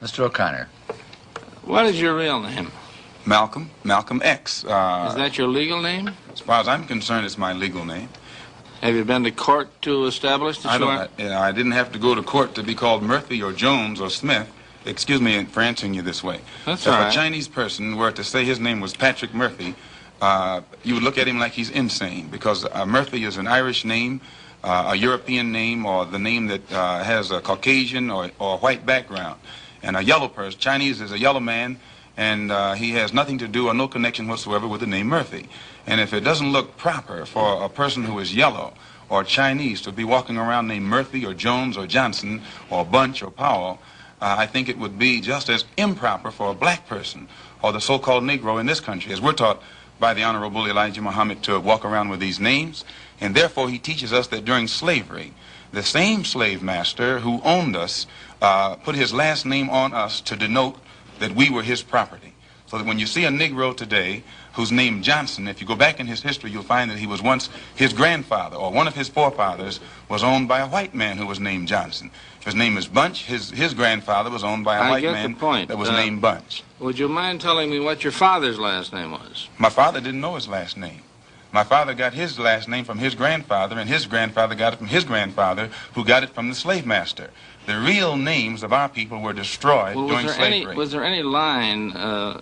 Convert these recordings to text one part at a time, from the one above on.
Mr. O'Connor. What is your real name? Malcolm X. Is that your legal name? As far as I'm concerned, it's my legal name. Have you been to court to establish that you are? I didn't have to go to court to be called Murphy or Jones or Smith. Excuse me for answering you this way. That's if all right. a Chinese person were to say his name was Patrick Murphy, you would look at him like he's insane, because Murphy is an Irish name, a European name, or the name that has a Caucasian or white background. And a yellow person, Chinese is a yellow man, and he has nothing to do or no connection whatsoever with the name Murphy. And if it doesn't look proper for a person who is yellow or Chinese to be walking around named Murphy or Jones or Johnson or Bunch or Powell, I think it would be just as improper for a black person or the so-called Negro in this country, as we're taught by the Honorable Elijah Muhammad to walk around with these names. And therefore he teaches us that during slavery, the same slave master who owned us put his last name on us to denote that we were his property. So that when you see a Negro today who's named Johnson, if you go back in his history, you'll find that he was once his grandfather, or one of his forefathers was owned by a white man who was named Johnson. If his name is Bunch, his grandfather was owned by a white man that was named Bunch. Would you mind telling me what your father's last name was? My father didn't know his last name. My father got his last name from his grandfather, and his grandfather got it from his grandfather, who got it from the slave master. The real names of our people were destroyed during slavery. Was there any line,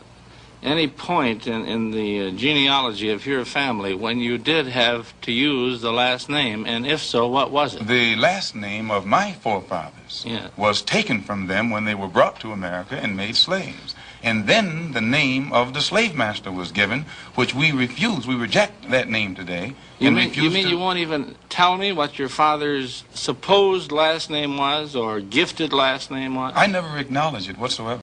any point in the genealogy of your family when you did have to use the last name, and if so, what was it? The last name of my forefathers was taken from them when they were brought to America and made slaves. And then the name of the slave master was given, which we refuse. We reject that name today. You mean you won't even tell me what your father's supposed last name was or gifted last name was? I never acknowledge it whatsoever.